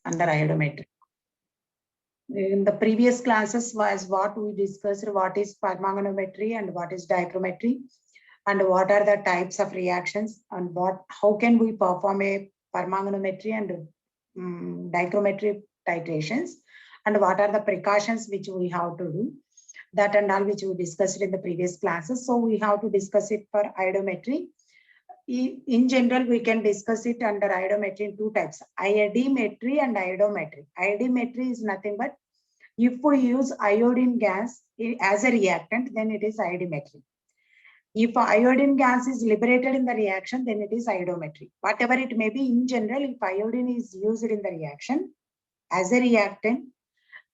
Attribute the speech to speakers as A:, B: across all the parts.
A: under iodometry. In the previous classes was what we discussed, what is permanganometry and what is dichrometry, and what are the types of reactions, and how can we perform a permanganometry and dichrometry titrations, and what are the precautions which we have to do. That and all which we discussed in the previous classes. So we have to discuss it for iodometry. In general, we can discuss it under iodometry in two types, iodimetry and iodometry. Iodimetry is nothing but if we use iodine gas as a reactant, then it is iodimetry. If iodine gas is liberated in the reaction, then it is iodometry. Whatever it may be, in general, if iodine is used in the reaction as a reactant,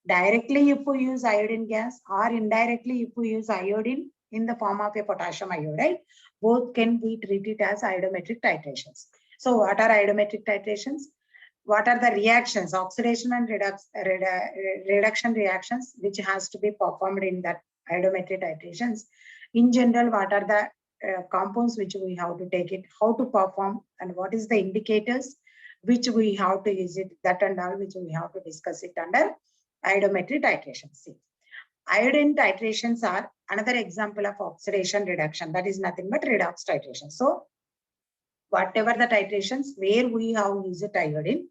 A: directly if we use iodine gas or indirectly if we use iodine in the form of a potassium iodide, both can be treated as iodometric titrations. So what are iodometric titrations? What are the reactions, oxidation and reduction reactions, which has to be performed in that iodometric titrations? In general, what are the compounds which we have to take it, how to perform, and what is the indicators which we have to use it, that and all which we have to discuss it under iodometric titrations. See, iodine titrations are another example of oxidation reduction. That is nothing but redox titration. So whatever the titrations where we have used iodine,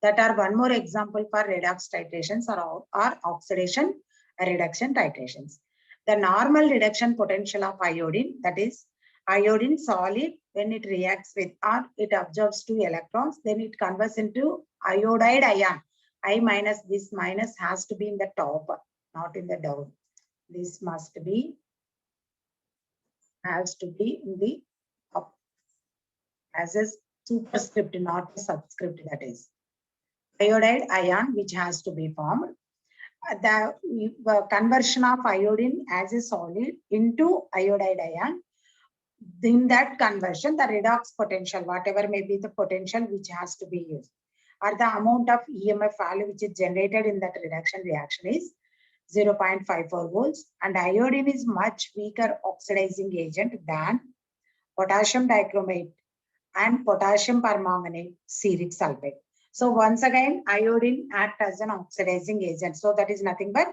A: that are one more example for redox titrations or oxidation reduction titrations. The normal reduction potential of iodine, that is iodine solid, when it reacts with or it absorbs 2 electrons, then it converts into iodide ion. I minus, this minus has to be in the top, not in the down. This must be, has to be in the up as a superscript, not a subscript, that is. Iodide ion, which has to be formed. The conversion of iodine as a solid into iodide ion, in that conversion, the redox potential, whatever may be the potential which has to be used, or the amount of EMF value which is generated in that reduction reaction is 0.54 volts, and iodine is much weaker oxidizing agent than potassium dichromate and potassium permanganate steric sulfate. So once again, iodine acts as an oxidizing agent. So that is nothing but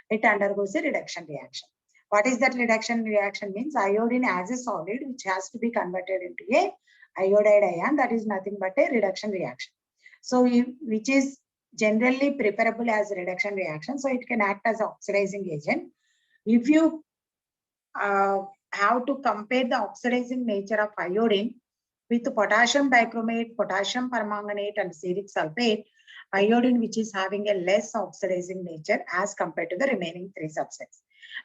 A: it undergoes a reduction reaction. What is that reduction reaction? Means iodine as a solid which has to be converted into a iodide ion. That is nothing but a reduction reaction. So which is generally preferable as a reduction reaction. So it can act as an oxidizing agent. If you have to compare the oxidizing nature of iodine with potassium dichromate, potassium permanganate, and steric sulfate, iodine which is having a less oxidizing nature as compared to the remaining 3 subsets.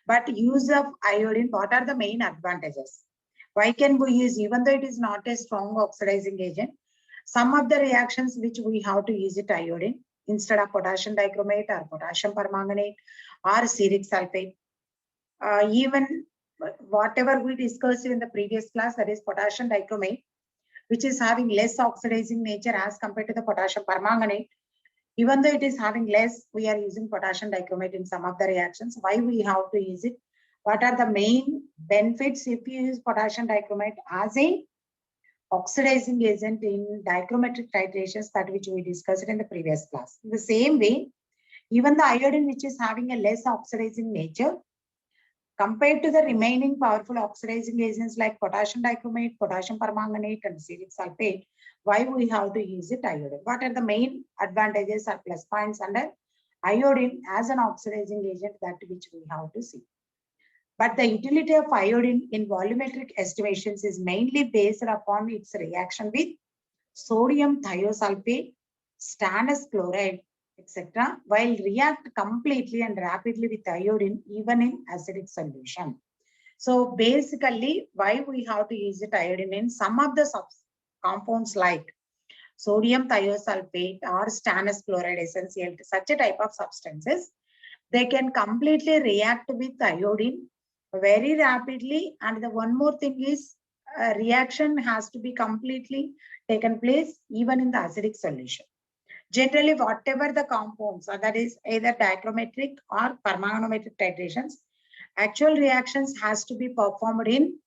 A: But use of iodine, what are the main advantages? Why can we use, even though it is not a strong oxidizing agent, some of the reactions which we have to use it iodine instead of potassium dichromate or potassium permanganate or steric sulfate. Even whatever we discussed in the previous class, that is potassium dichromate, which is having less oxidizing nature as compared to the potassium permanganate. Even though it is having less, we are using potassium dichromate in some of the reactions. Why we have to use it? What are the main benefits if you use potassium dichromate as a oxidizing agent in dichrometric titrations, that which we discussed in the previous class? In the same way, even the iodine which is having a less oxidizing nature, compared to the remaining powerful oxidizing agents like potassium dichromate, potassium permanganate, and steric sulfate, why we have to use it iodine? What are the main advantages or plus points under iodine as an oxidizing agent, that which we have to see? But the utility of iodine in volumetric estimations is mainly based upon its reaction with sodium thiosulfate, stannous chloride, etc., while react completely and rapidly with iodine even in acidic solution. So basically, why we have to use it iodine in some of the compounds like sodium thiosulfate or stannous chloride essential, such a type of substances, they can completely react with iodine very rapidly. And the one more thing is reaction has to be completely taken place even in the acidic solution. Generally, whatever the compounds, that is either dichrometric or permanganometric titrations, actual reactions has to be performed in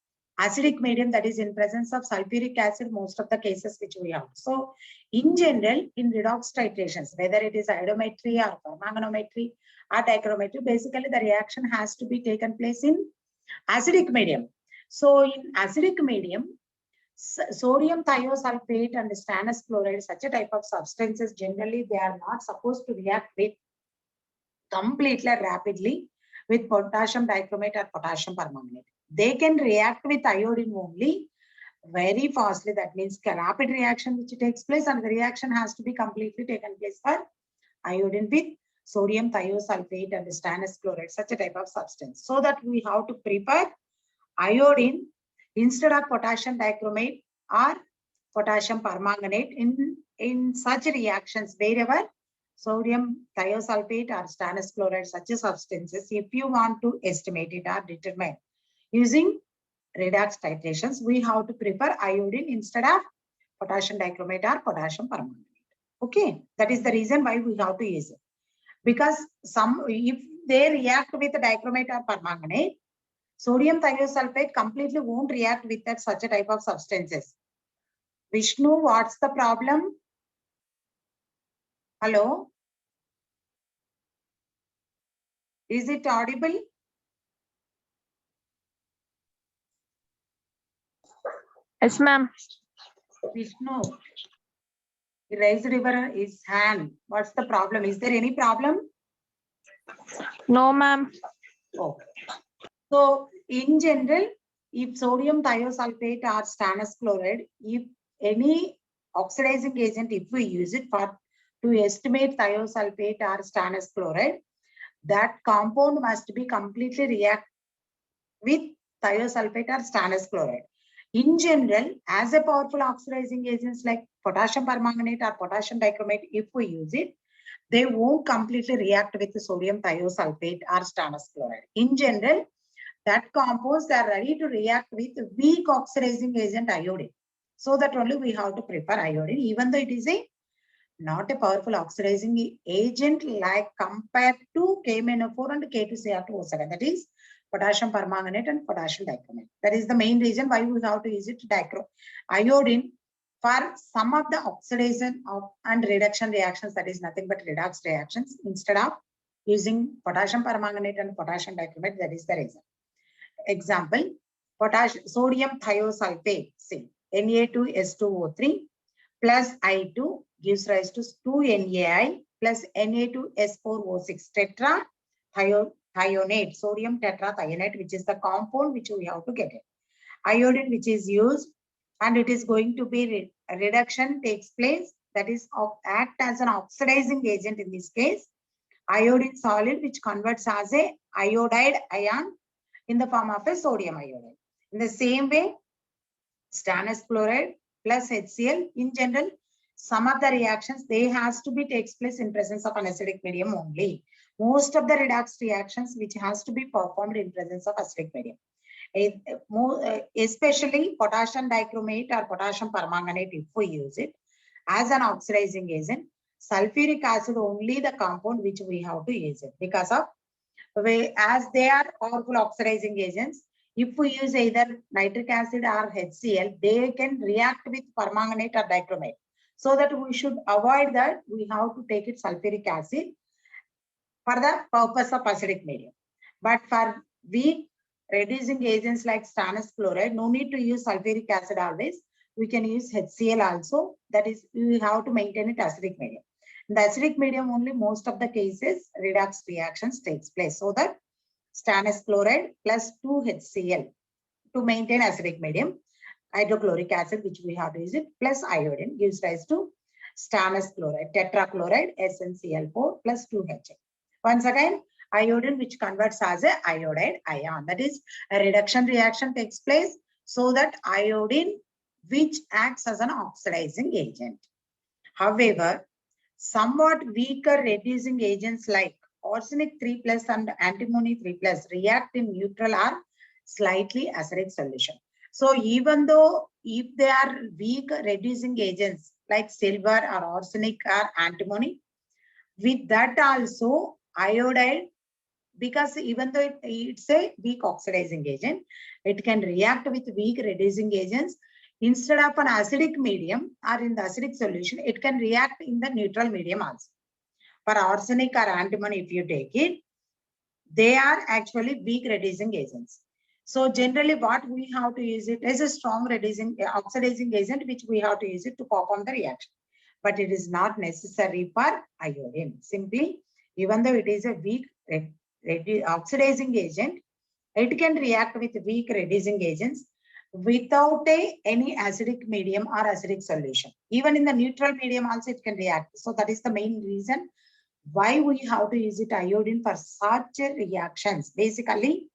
A: acidic medium, that is in presence of sulfuric acid, most of the cases which we have. So in general, in redox titrations, whether it is iodometry or permanganometry or dichrometry, basically the reaction has to be taken place in acidic medium. So in acidic medium, sodium thiosulfate and stannous chloride, such a type of substances, generally they are not supposed to react with completely rapidly with potassium dichromate or potassium permanganate. They can react with iodine only very fastly. That means a rapid reaction which takes place, and the reaction has to be completely taken place for iodine with sodium thiosulfate and stannous chloride, such a type of substance. So that we have to prefer iodine instead of potassium dichromate or potassium permanganate in such reactions wherever sodium thiosulfate or stannous chloride, such substances, if you want to estimate it or determine using redox titrations, we have to prefer iodine instead of potassium dichromate or potassium permanganate. Okay, that is the reason why we have to use it. Because if they react with dichromate or permanganate, sodium thiosulfate completely won't react with that such a type of substances. Vishnu, what's the problem? Hello? Is it audible?
B: Yes, ma'am.
A: Vishnu, he raised his hand. What's the problem? Is there any problem?
B: No, ma'am.
A: Okay. So in general, if sodium thiosulfate or stannous chloride, if any oxidizing agent, if we use it for to estimate thiosulfate or stannous chloride, that compound must be completely react with thiosulfate or stannous chloride. In general, as a powerful oxidizing agents like potassium permanganate or potassium dichromate, if we use it, they won't completely react with the sodium thiosulfate or stannous chloride. In general, that compounds are ready to react with weak oxidizing agent iodine. So that only we have to prefer iodine, even though it is not a powerful oxidizing agent like compared to KMnO4 and K2Cr2O7. That is potassium permanganate and potassium dichromate. That is the main reason why we have to use it iodine for some of the oxidation and reduction reactions. That is nothing but redox reactions instead of using potassium permanganate and potassium dichromate. That is the reason. Example, sodium thiosulfate, say Na2S2O3 plus I2 gives rise to 2NaI plus Na2S4O6 tetrathionate, sodium tetrathionate, which is the compound which we have to get it. Iodine which is used, and it is going to be reduction takes place, that is act as an oxidizing agent in this case. Iodine solid which converts as a iodide ion in the form of a sodium iodide. In the same way, stannous chloride plus HCl, in general, some of the reactions, they has to be takes place in presence of an acidic medium only. Most of the redox reactions which has to be performed in presence of acidic medium. Especially potassium dichromate or potassium permanganate, if we use it as an oxidizing agent, sulfuric acid only the compound which we have to use it, because of as they are powerful oxidizing agents. If we use either nitric acid or HCl, they can react with permanganate or dichromate. So that we should avoid that, we have to take it sulfuric acid for the purpose of acidic medium. But for weak reducing agents like stannous chloride, no need to use sulfuric acid always. We can use HCl also. That is, we have to maintain it acidic medium. In the acidic medium only, most of the cases redox reactions takes place. So that stannous chloride plus 2HCl to maintain acidic medium, hydrochloric acid which we have to use it plus iodine gives rise to stannous chloride, tetrachloride SnCl4 plus 2H. Once again, iodine which converts as a iodide ion. That is, a reduction reaction takes place, so that iodine which acts as an oxidizing agent. However, somewhat weaker reducing agents like arsenic 3+ and antimony 3+ react in neutral or slightly acidic solution. So even though if they are weak reducing agents like silver or arsenic or antimony, with that also iodide because even though it's a weak oxidizing agent, it can react with weak reducing agents. Instead of an acidic medium or in the acidic solution, it can react in the neutral medium also. For arsenic or antimony, if you take it, they are actually weak reducing agents. So generally what we have to use it as a strong reducing oxidizing agent, which we have to use it to perform the reaction. But it is not necessary for iodine. Simply, even though it is a weak oxidizing agent, it can react with weak reducing agents without any acidic medium or acidic solution. Even in the neutral medium also it can react. So that is the main reason why we have to use it iodine for such reactions. Basically,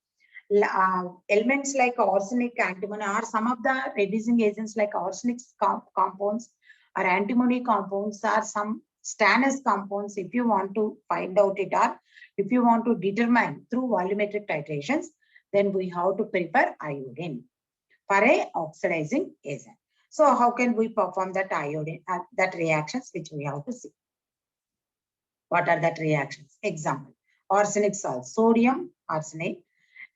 A: elements like arsenic, antimony, or some of the reducing agents like arsenic compounds or antimony compounds, or some stannous compounds, if you want to find out it, or if you want to determine through volumetric titrations, then we have to prefer iodine for a oxidizing agent. So how can we perform that iodine, that reactions which we have to see? What are that reactions? Example, arsenic salt, sodium arsenate,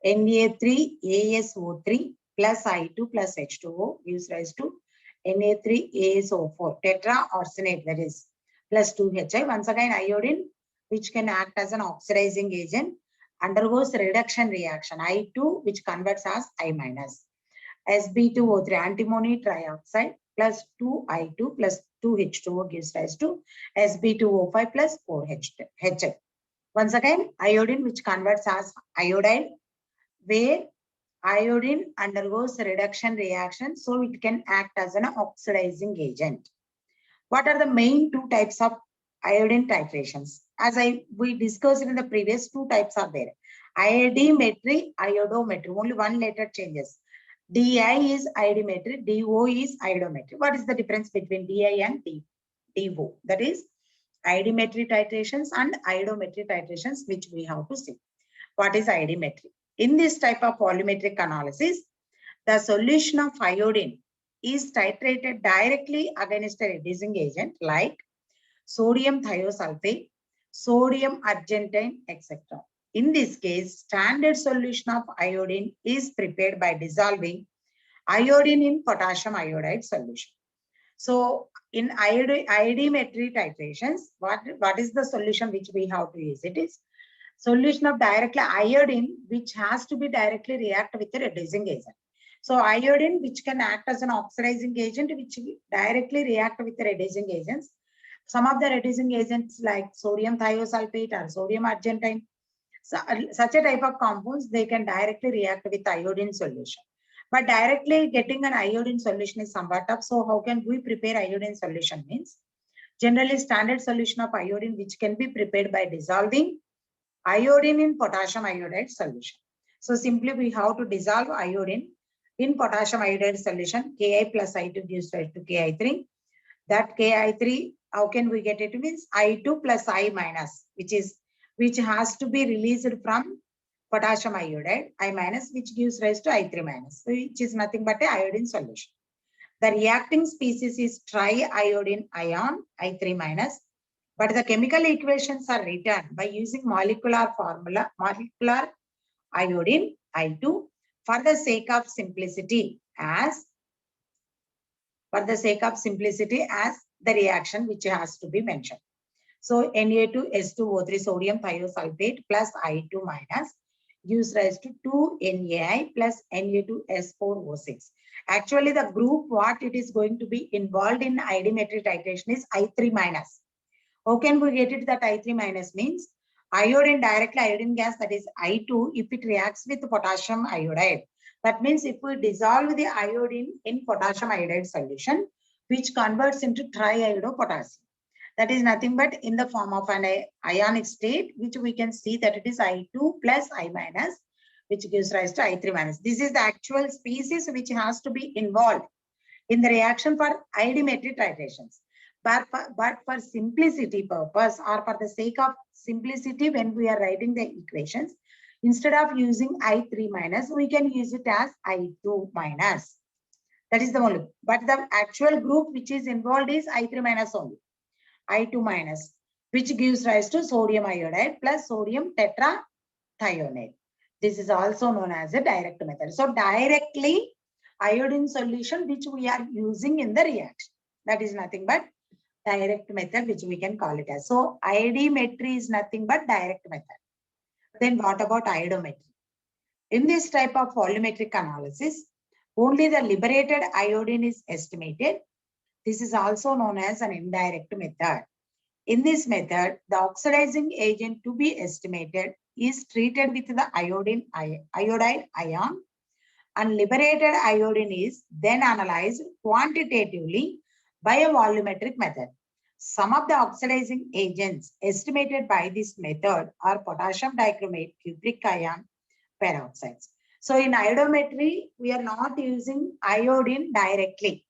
A: Na3ASO3 plus I2 plus H2O gives rise to Na3ASO4 tetra arsenate, that is plus 2Hi. Once again, iodine, which can act as an oxidizing agent, undergoes reduction reaction, I2, which converts as I minus. Sb2O3 antimony trioxide plus 2I2 plus 2H2O gives rise to Sb2O5 plus 4Hi. Once again, iodine, which converts as iodide, where iodine undergoes reduction reaction, so it can act as an oxidizing agent. What are the main two types of iodine titrations? As we discussed in the previous, two types are there. Iodimetry, iodometry, only one letter changes. Di is iodimetry, Do is iodometry. What is the difference between Di and Do? That is iodimetry titrations and iodometry titrations, which we have to see. What is iodimetry? In this type of volumetric analysis, the solution of iodine is titrated directly against a reducing agent like sodium thiosulfate, sodium argentine, etc. In this case, standard solution of iodine is prepared by dissolving iodine in potassium iodide solution. So in iodimetry titrations, what is the solution which we have to use? It is solution of directly iodine, which has to be directly react with a reducing agent. So iodine, which can act as an oxidizing agent, which directly react with the reducing agents. Some of the reducing agents like sodium thiosulfate or sodium argentine, such a type of compounds, they can directly react with iodine solution. But directly getting an iodine solution is somewhat tough. So how can we prepare iodine solution? Means generally standard solution of iodine, which can be prepared by dissolving iodine in potassium iodide solution. So simply we have to dissolve iodine in potassium iodide solution. Ki plus I2 gives rise to Ki3. That Ki3, how can we get it? Means I2 plus I minus, which has to be released from potassium iodide, I minus, which gives rise to I3 minus, which is nothing but a iodine solution. The reacting species is triiodine ion, I3 minus, but the chemical equations are written by using molecular formula, molecular iodine, I2, for the sake of simplicity as the reaction which has to be mentioned. So Na2S2O3 sodium thiosulfate plus I2 minus gives rise to 2NaI plus Na2S4O6. Actually, the group what it is going to be involved in iodimetry titration is I3 minus. How can we get it that I3 minus? Means iodine, directly iodine gas, that is I2, if it reacts with potassium iodide. That means if we dissolve the iodine in potassium iodide solution, which converts into triiodopotassium. That is nothing but in the form of an ionic state, which we can see that it is I2 plus I minus, which gives rise to I3 minus. This is the actual species which has to be involved in the reaction for iodimetry titrations. But for simplicity purpose, or for the sake of simplicity, when we are writing the equations, instead of using I3 minus, we can use it as I2 minus. That is the only. But the actual group which is involved is I3 minus only. I2 minus, which gives rise to sodium iodide plus sodium tetra thionate. This is also known as a direct method. So directly iodine solution which we are using in the reaction. That is nothing but direct method which we can call it as. So iodometry is nothing but direct method. Then what about iodometry? In this type of volumetric analysis, only the liberated iodine is estimated. This is also known as an indirect method. In this method, the oxidizing agent to be estimated is treated with the iodide ion, and liberated iodine is then analyzed quantitatively by a volumetric method. Some of the oxidizing agents estimated by this method are potassium dichromate, cupric ion, peroxides. So in iodometry, we are not using iodine directly.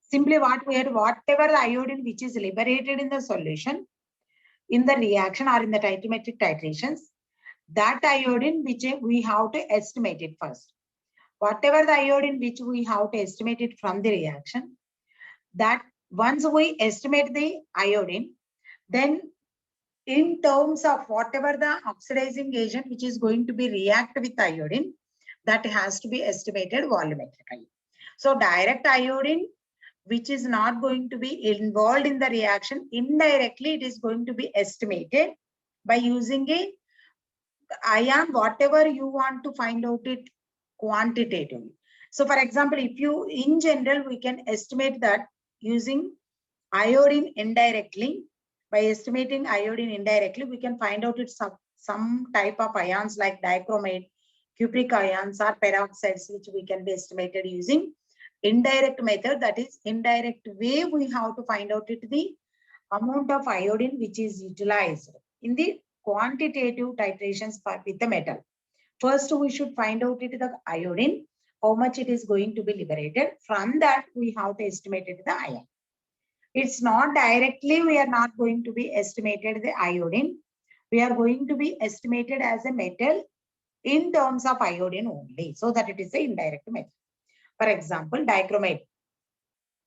A: Simply whatever the iodine which is liberated in the solution, in the reaction or in the titometric titrations, that iodine which we have to estimate it first. Whatever the iodine which we have to estimate it from the reaction, that once we estimate the iodine, then in terms of whatever the oxidizing agent which is going to be react with iodine, that has to be estimated volumetrically. So direct iodine which is not going to be involved in the reaction, indirectly it is going to be estimated by using a ion, whatever you want to find out it quantitatively. So for example, if you, in general, we can estimate that using iodine indirectly. By estimating iodine indirectly, we can find out it's some type of ions like dichromate, cupric ions or peroxides, which we can be estimated using indirect method. That is indirect way we have to find out it the amount of iodine which is utilized in the quantitative titrations with the metal. First, we should find out it the iodine, how much it is going to be liberated. From that, we have to estimate it the ion. It's not directly, we are not going to be estimated the iodine. We are going to be estimated as a metal in terms of iodine only, so that it is an indirect method. For example, dichromate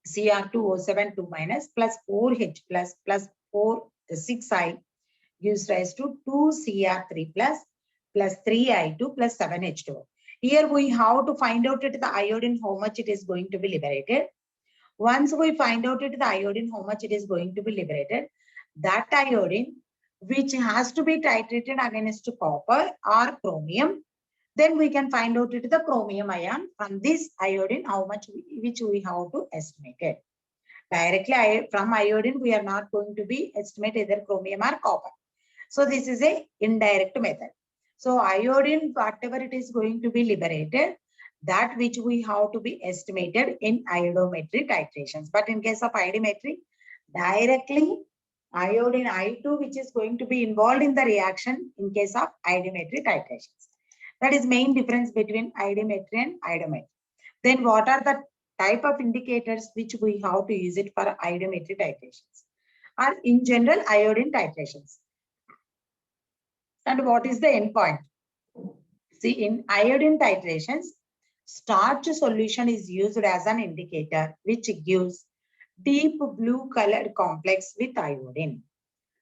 A: Cr2O7 2- plus 4H plus 6I gives rise to 2Cr3 plus 3I2 plus 7H2O. Here we have to find out it the iodine how much it is going to be liberated. Once we find out it the iodine how much it is going to be liberated, that iodine which has to be titrated against copper or chromium, then we can find out it the chromium ion from this iodine how much which we have to estimate it. Directly from iodine we are not going to be estimate either chromium or copper. So this is a indirect method. So iodine, whatever it is going to be liberated, that which we have to be estimated in iodometry titrations. But in case of iodometry, directly iodine I2 which is going to be involved in the reaction in case of iodometry titrations. That is main difference between iodometry and iodometry. Then what are the type of indicators which we have to use it for iodometry titrations? Or in general iodine titrations. And what is the endpoint? See, in iodine titrations, starch solution is used as an indicator which gives deep blue colored complex with iodine.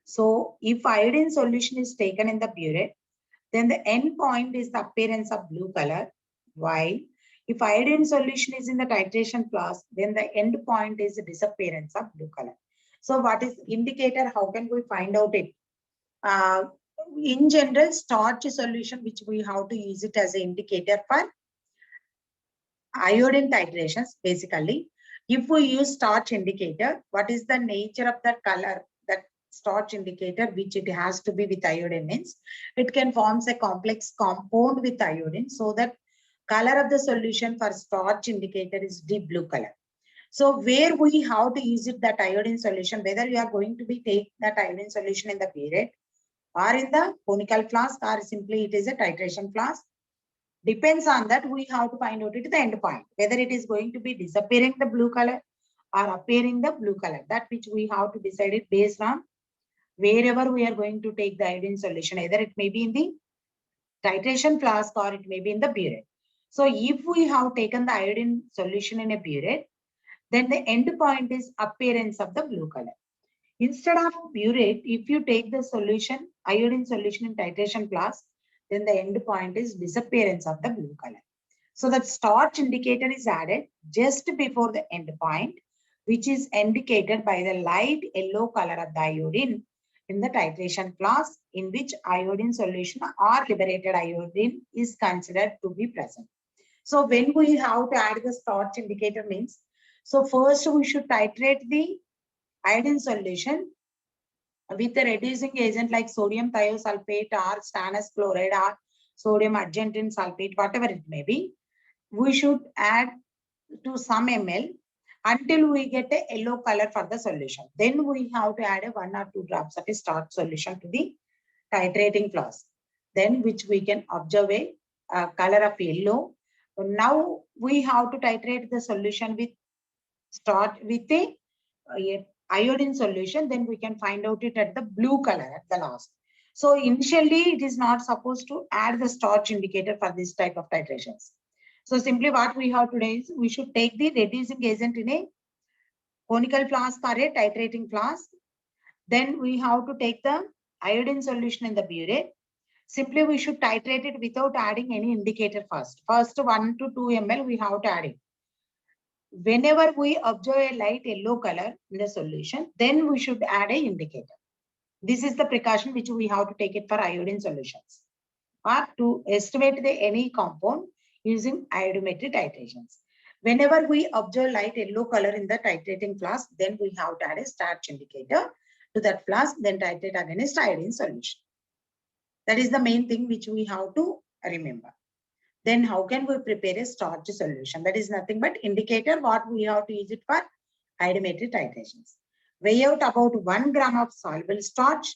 A: So if iodine solution is taken in the burette, then the endpoint is the appearance of blue color, while if iodine solution is in the titration flask, then the endpoint is the disappearance of blue color. So what is indicator? How can we find out it? In general, starch solution, which we have to use it as an indicator for iodine titrations. Basically, if we use starch indicator, what is the nature of the color? That starch indicator, which it has to be with iodine, means it can form a complex compound with iodine, so that color of the solution for starch indicator is deep blue color. So where we have to use it, that iodine solution, whether you are going to be take that iodine solution in the burette or in the conical flask, or simply it is a titration flask, depends on that. We have to find out it the end point, whether it is going to be disappearing the blue color or appearing the blue color. That which we have to decide it based on wherever we are going to take the iodine solution, either it may be in the titration flask or it may be in the burette. So if we have taken the iodine solution in a burette, then the end point is appearance of the blue color. Instead of burette, if you take the solution, iodine solution in titration flask, then the end point is disappearance of the blue color. So that starch indicator is added just before the end point, which is indicated by the light yellow color of the iodine in the titration flask in which iodine solution or liberated iodine is considered to be present. So when we have to add the starch indicator means, so first we should titrate the iodine solution with a reducing agent like sodium thiosulfate or stannous chloride or sodium argentine sulfate, whatever it may be. We should add to some ml until we get a yellow color for the solution. Then we have to add a 1 or 2 drops of a starch solution to the titrating flask, then which we can observe a color of yellow. Now we have to titrate the solution with a iodine solution, then we can find out it at the blue color at the last. So initially it is not supposed to add the starch indicator for this type of titrations. So simply what we have today is we should take the reducing agent in a conical flask or a titrating flask. Then we have to take the iodine solution in the burette. Simply we should titrate it without adding any indicator first. First 1 to 2 ml we have to add it. Whenever we observe a light yellow color in the solution, then we should add an indicator. This is the precaution which we have to take it for iodine solutions or to estimate the any compound using iodometry titrations. Whenever we observe light yellow color in the titrating flask, then we have to add a starch indicator to that flask, then titrate against iodine solution. That is the main thing which we have to remember. Then how can we prepare a starch solution? That is nothing but indicator what we have to use it for iodometry titrations. Weigh out about 1 gram of soluble starch.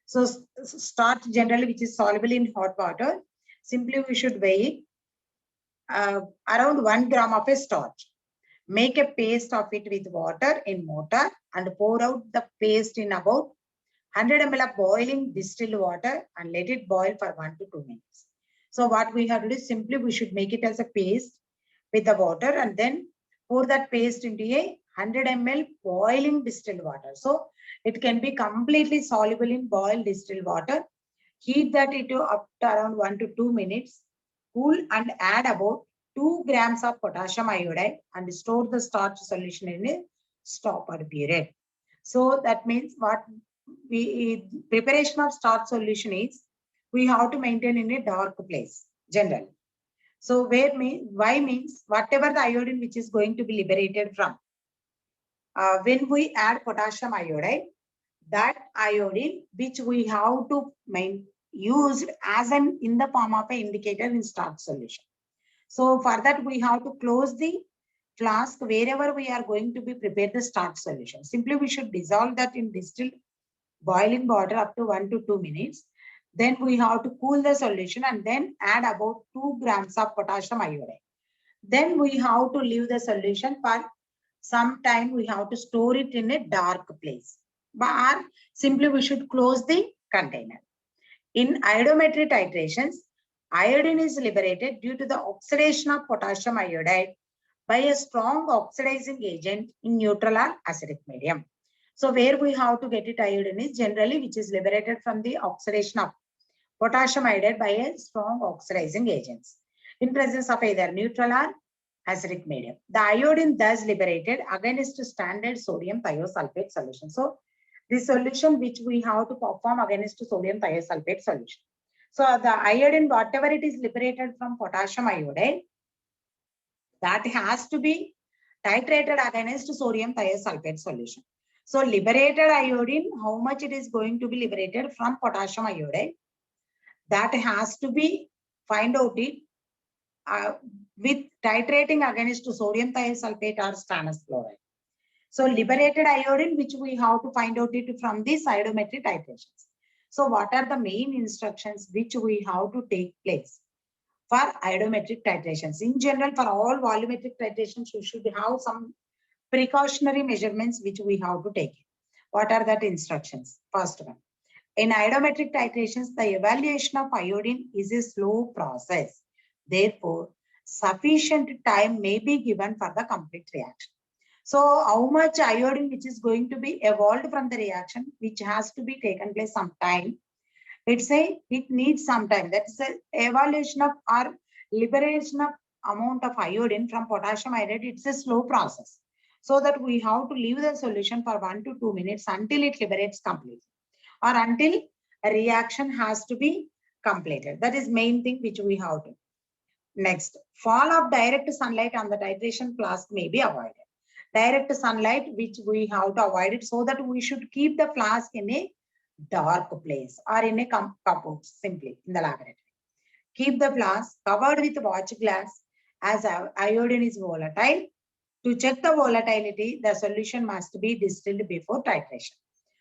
A: So starch generally which is soluble in hot water, simply we should weigh it around 1 gram of a starch. Make a paste of it with water in mortar and pour out the paste in about 100 ml of boiling distilled water and let it boil for 1 to 2 minutes. So what we have to do is simply we should make it as a paste with the water and then pour that paste into a 100 ml boiling distilled water. So it can be completely soluble in boiled distilled water. Heat that into up to around 1 to 2 minutes. Cool and add about 2 grams of potassium iodide and store the starch solution in a stopper period. So that means what preparation of starch solution is, we have to maintain in a dark place generally. So why means whatever the iodine which is going to be liberated from. When we add potassium iodide, that iodine which we have to use as in the form of an indicator in starch solution. So for that we have to close the flask wherever we are going to be prepare the starch solution. Simply we should dissolve that in distilled boiling water up to 1 to 2 minutes. Then we have to cool the solution and then add about 2 grams of potassium iodide. Then we have to leave the solution for some time. We have to store it in a dark place. But simply we should close the container. In iodometry titrations, iodine is liberated due to the oxidation of potassium iodide by a strong oxidizing agent in neutral or acidic medium. So where we have to get it iodine is generally which is liberated from the oxidation of potassium iodide by a strong oxidizing agents in presence of either neutral or acidic medium. The iodine thus liberated against standard sodium thiosulfate solution. So this solution which we have to perform against sodium thiosulfate solution. So the iodine, whatever it is liberated from potassium iodide, that has to be titrated against sodium thiosulfate solution. So liberated iodine, how much it is going to be liberated from potassium iodide, that has to be find out it with titrating against sodium thiosulfate or stannous chloride. So liberated iodine, which we have to find out it from these iodometry titrations. So what are the main instructions which we have to take place for iodometric titrations? In general, for all volumetric titrations, you should have some precautionary measurements which we have to take. What are that instructions? First one, in iodometric titrations, the evaluation of iodine is a slow process. Therefore, sufficient time may be given for the complete reaction. So how much iodine which is going to be evolved from the reaction, which has to be taken place some time. it needs some time. That's the evaluation of or liberation of amount of iodine from potassium iodide. It's a slow process. So that we have to leave the solution for 1 to 2 minutes until it liberates completely, or until a reaction has to be completed. That is main thing which we have to. Next, fall of direct sunlight on the titration flask may be avoided. Direct sunlight, which we have to avoid it, so that we should keep the flask in a dark place or in a cupboard, simply in the laboratory. Keep the flask covered with watch glass, as iodine is volatile. To check the volatility, the solution must be distilled before titration.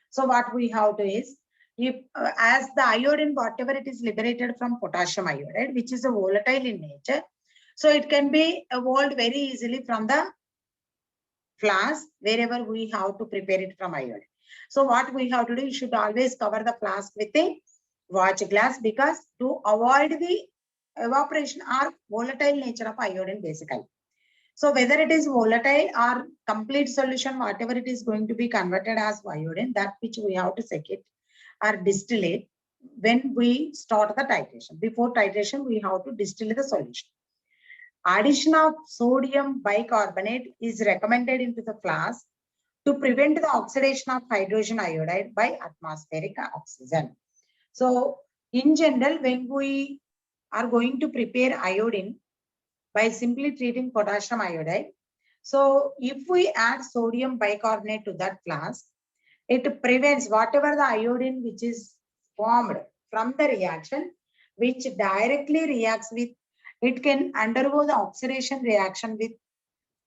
A: So what we have to is, if as the iodine, whatever it is liberated from potassium iodide, which is a volatile in nature, so it can be evolved very easily from the flask wherever we have to prepare it from iodine. So what we have to do, you should always cover the flask with a watch glass, because to avoid the evaporation or volatile nature of iodine basically. So whether it is volatile or complete solution, whatever it is going to be converted as iodine, that which we have to check it or distill it when we start the titration. Before titration, we have to distill the solution. Addition of sodium bicarbonate is recommended into the flask to prevent the oxidation of hydrogen iodide by atmospheric oxygen. So in general, when we are going to prepare iodine by simply treating potassium iodide, so if we add sodium bicarbonate to that flask, it prevents whatever the iodine which is formed from the reaction, which directly reacts with, it can undergo the oxidation reaction with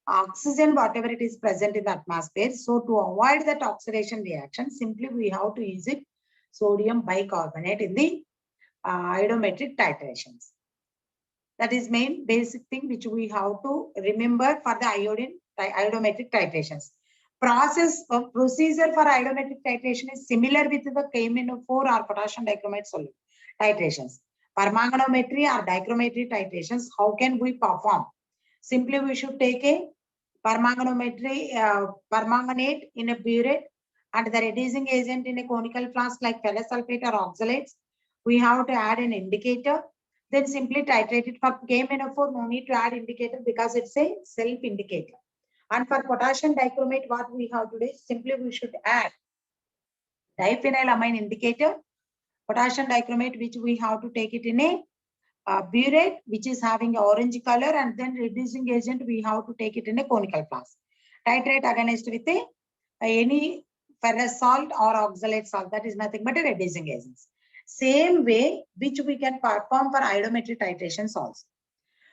A: oxygen, whatever it is present in the atmosphere. So to avoid that oxidation reaction, simply we have to use it sodium bicarbonate in the iodometric titrations. That is main basic thing which we have to remember for the iodometric titrations. Procedure for iodometric titration is similar with the KMnO4 or potassium dichromate solute titrations. Permanganometry or dichrometry titrations, how can we perform? Simply we should take a permanganate in a burette and the reducing agent in a conical flask like ferrous sulfate or oxalates. We have to add an indicator. Then simply titrate it. For KMnO4, no need to add indicator because it's a self-indicator. And for potassium dichromate, what we have to do is simply we should add diphenylamine indicator, potassium dichromate, which we have to take it in a burette, which is having orange color, and then reducing agent, we have to take it in a conical flask. Titrate against with any ferrous salt or oxalate salt, that is nothing but a reducing agents. Same way which we can perform for iodometric titrations also.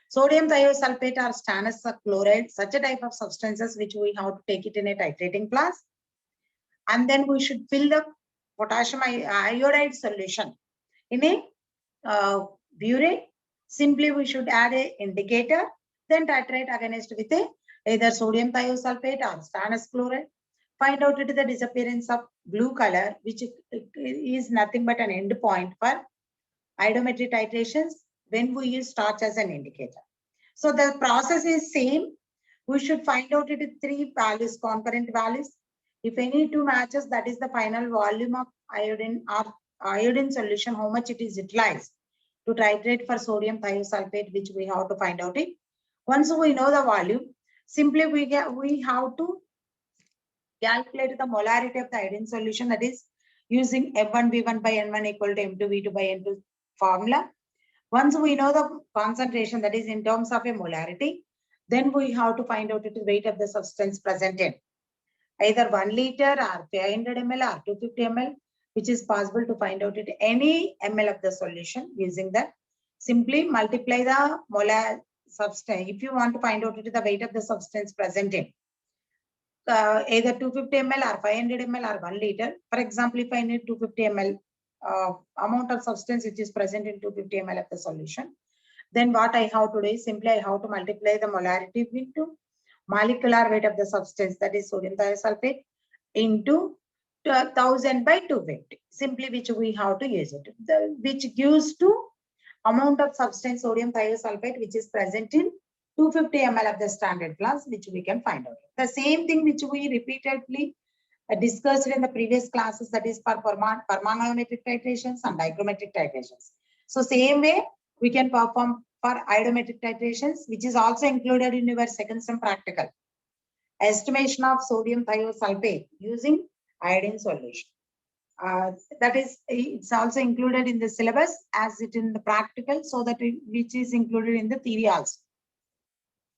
A: Sodium thiosulfate or stannous chloride, such a type of substances which we have to take it in a titrating flask. And then we should fill the potassium iodide solution in a burette. Simply we should add a indicator, then titrate against with either sodium thiosulfate or stannous chloride. Find out it is the disappearance of blue color, which is nothing but an end point for iodometric titrations when we use torch as an indicator. So the process is same. We should find out it is 3 values, concurrent values. If any 2 matches, that is the final volume of iodine or iodine solution, how much it is utilized to titrate for sodium thiosulfate, which we have to find out it. Once we know the volume, simply we have to calculate the molarity of the iodine solution, that is using M1V1 by N1 equal to M2V2 by N2 formula. Once we know the concentration, that is in terms of a molarity, then we have to find out the weight of the substance present in either 1 liter or 500 ml or 250 ml, which is possible to find out at any ml of the solution using that. Simply multiply the molar substance. If you want to find out the weight of the substance present in either 250 ml or 500 ml or 1 liter. For example, if I need 250 ml amount of substance which is present in 250 ml of the solution, then what I have to do is simply I have to multiply the molarity into molecular weight of the substance, that is sodium thiosulfate, into 1000 by 250, simply which we have to use it, which gives to amount of substance sodium thiosulfate which is present in 250 ml of the standard flask, which we can find out. The same thing which we repeatedly discussed in the previous classes, that is for permanganometric titrations and dichrometric titrations. So same way we can perform for iodometric titrations, which is also included in your second sem practical. Estimation of sodium thiosulfate using iodine solution. That is, it's also included in the syllabus as it in the practical, so that which is included in the theory also.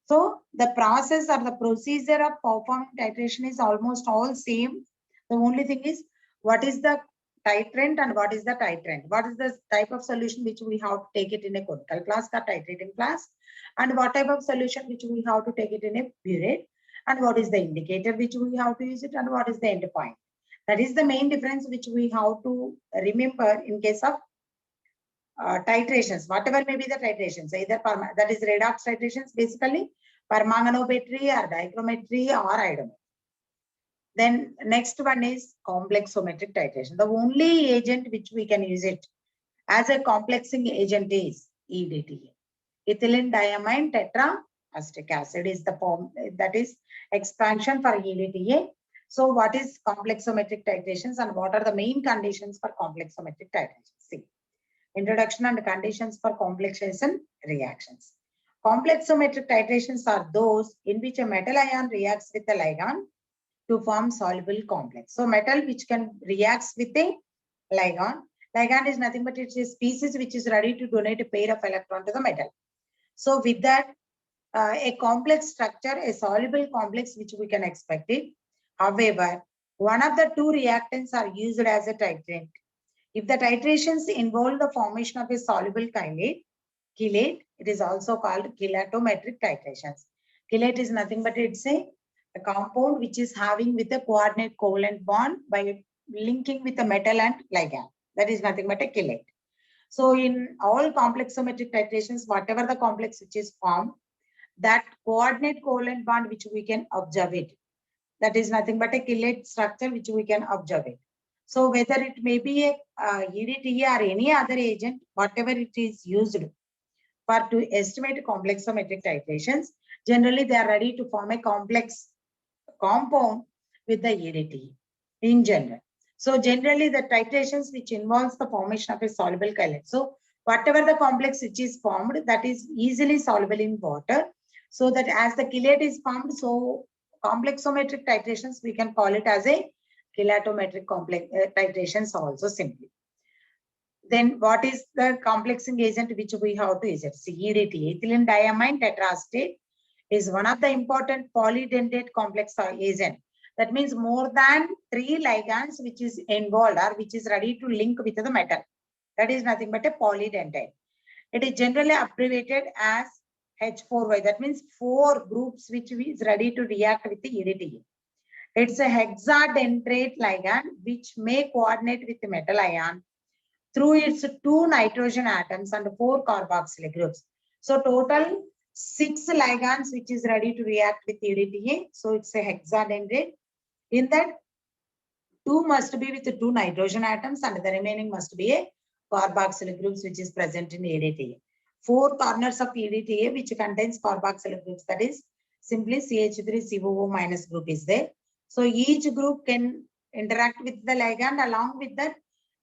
A: So the process or the procedure of performing titration is almost all same. The only thing is what is the titrant and what is the titrant. What is the type of solution which we have to take it in a conical flask or titrating flask, and what type of solution which we have to take it in a burette, and what is the indicator which we have to use it, and what is the end point. That is the main difference which we have to remember in case of titrations, whatever may be the titrations, either that is redox titrations, basically permanganometry or dichrometry or iodometry. Then next one is complexometric titration. The only agent which we can use it as a complexing agent is EDTA. Ethylene diamine tetraacetic acid is the form, that is expansion for EDTA. So what is complexometric titrations and what are the main conditions for complexometric titrations? See. Introduction and conditions for complexation reactions. Complexometric titrations are those in which a metal ion reacts with a ligand to form soluble complex. So metal which can reacts with a ligand. Ligand is nothing but it's a species which is ready to donate a pair of electron to the metal. So with that, a complex structure, a soluble complex which we can expect it. However, one of the two reactants are used as a titrant. If the titrations involve the formation of a soluble chelate, it is also called chelatometric titrations. Chelate is nothing but it's a compound which is having with a coordinate covalent bond by linking with a metal and ligand. That is nothing but a chelate. So in all complexometric titrations, whatever the complex which is formed, that coordinate covalent bond which we can observe it, that is nothing but a chelate structure which we can observe it. So whether it may be a EDTA or any other agent, whatever it is used for to estimate complexometric titrations, generally they are ready to form a complex compound with the EDTA in general. So generally the titrations which involves the formation of a soluble chelate. So whatever the complex which is formed, that is easily soluble in water. So that as the chelate is formed, so complexometric titrations, we can call it as a chelatometric complex titrations also simply. Then what is the complexing agent which we have to use it? EDTA, ethylene diamine tetraacetate, is one of the important polydentate complex agent. That means more than 3 ligands which is involved or which is ready to link with the metal. That is nothing but a polydentate. It is generally abbreviated as H4Y. That means 4 groups which is ready to react with the EDTA. It's a hexadentate ligand which may coordinate with the metal ion through its 2 nitrogen atoms and 4 carboxylic groups. So total 6 ligands which is ready to react with EDTA. So it's a hexadentate. In that, 2 must be with the 2 nitrogen atoms and the remaining must be a carboxylic groups which is present in EDTA. 4 corners of EDTA which contains carboxylic groups, that is simply CH3COO minus group is there. So each group can interact with the ligand along with the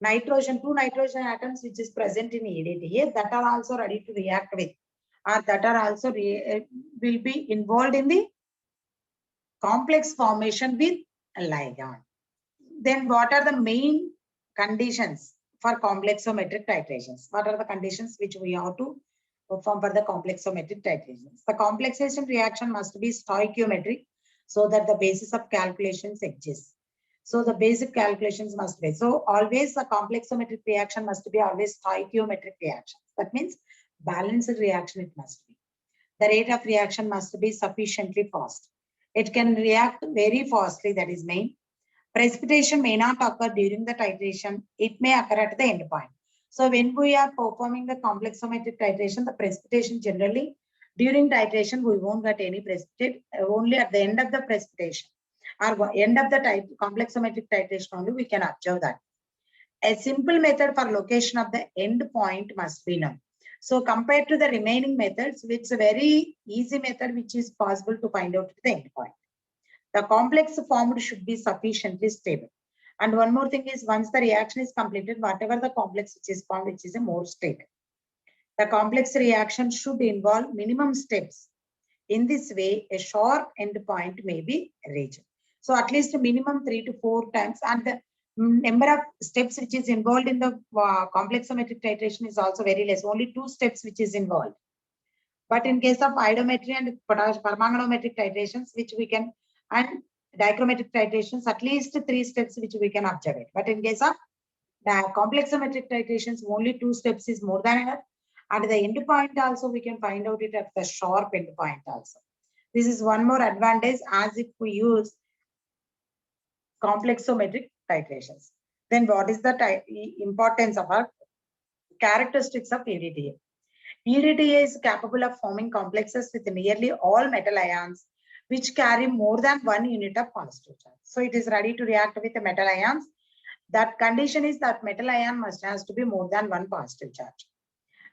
A: nitrogen, 2 nitrogen atoms which is present in EDTA that are also ready to react with, or that are also will be involved in the complex formation with a ligand. Then what are the main conditions for complexometric titrations? What are the conditions which we have to perform for the complexometric titrations? The complexation reaction must be stoichiometric, so that the basis of calculations exists. So the basic calculations must be. So always a complexometric reaction must be always stoichiometric reaction. That means balanced reaction it must be. The rate of reaction must be sufficiently fast. It can react very fastly, that is main. Precipitation may not occur during the titration. It may occur at the end point. So when we are performing the complexometric titration, the precipitation generally during titration, we won't get any precipitate, only at the end of the precipitation or end of the complexometric titration only we can observe that. A simple method for location of the end point must be known. So compared to the remaining methods, it's a very easy method which is possible to find out the end point. The complex formed should be sufficiently stable. And one more thing is, once the reaction is completed, whatever the complex which is formed, which is a more stable. The complex reaction should involve minimum steps. In this way, a sharp endpoint may be reached. So at least a minimum 3 to 4 times, and the number of steps which is involved in the complexometric titration is also very less. Only 2 steps which is involved. But in case of iodometry and permanganometric titrations, which we can, and dichromatic titrations, at least 3 steps which we can observe it. But in case of the complexometric titrations, only 2 steps is more than enough. And the end point also, we can find out it at the sharp end point also. This is one more advantage as if we use complexometric titrations. Then what is the importance of our characteristics of EDTA? EDTA is capable of forming complexes with nearly all metal ions which carry more than 1 unit of positive charge. So it is ready to react with the metal ions. That condition is that metal ion has to be more than 1 positive charge.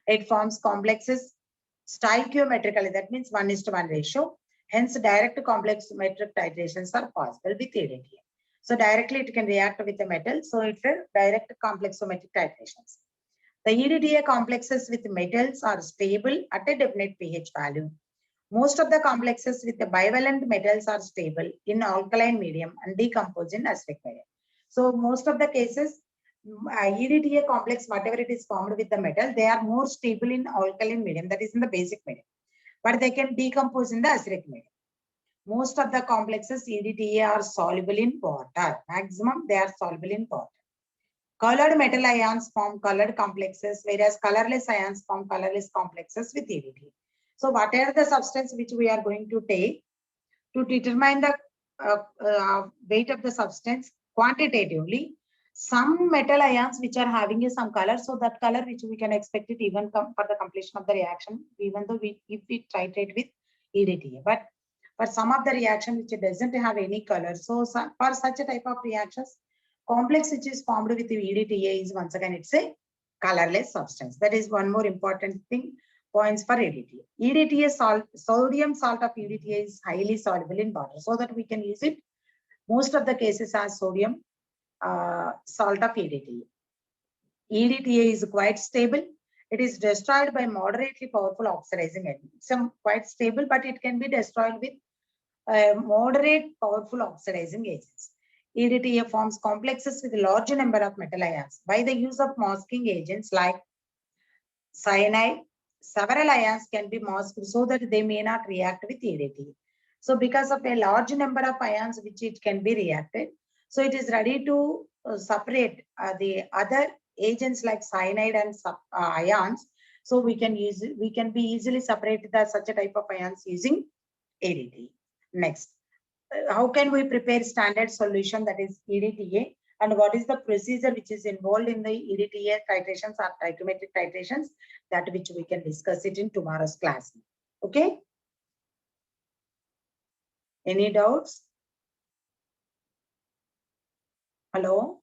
A: It forms complexes stoichiometrically, that means 1:1 ratio. Hence, direct complexometric titrations are possible with EDTA. So directly it can react with the metal. So it's a direct complexometric titrations. The EDTA complexes with metals are stable at a definite pH value. Most of the complexes with the bivalent metals are stable in alkaline medium and decompose in acidic medium. So most of the cases, EDTA complex, whatever it is formed with the metal, they are more stable in alkaline medium, that is in the basic medium, but they can decompose in the acidic medium. Most of the complexes EDTA are soluble in water. Maximum they are soluble in water. Colored metal ions form colored complexes, whereas colorless ions form colorless complexes with EDTA. So whatever the substance which we are going to take to determine the weight of the substance quantitatively, some metal ions which are having some color, so that color which we can expect it even for the completion of the reaction, even though if we titrate with EDTA. But for some of the reaction which doesn't have any color, so for such a type of reactions, complex which is formed with the EDTA is once again it's a colorless substance. That is one more important thing. Points for EDTA. EDTA sodium salt of EDTA is highly soluble in water, so that we can use it most of the cases as sodium salt of EDTA. EDTA is quite stable. It is destroyed by moderately powerful oxidizing agents. Some quite stable, but it can be destroyed with moderate powerful oxidizing agents. EDTA forms complexes with a large number of metal ions by the use of masking agents like cyanide. Several ions can be masked so that they may not react with EDTA. So because of a large number of ions which it can be reacted, so it is ready to separate the other agents like cyanide and ions. So we can be easily separated as such a type of ions using EDTA. Next, how can we prepare standard solution, that is EDTA, and what is the procedure which is involved in the EDTA titrations or dichromatic titrations, that which we can discuss it in tomorrow's class. Okay? Any doubts? Hello?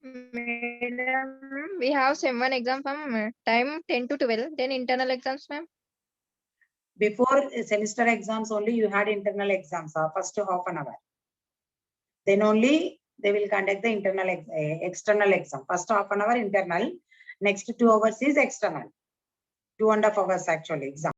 B: Madam, we have sem 1 exam from time 10 to 12, then internal exams, ma'am.
A: Before semester exams only you had internal exams, first half an hour. Then only they will conduct the internal external exam. First half an hour internal, next 2 hours is external. 2.5 hours actually exam.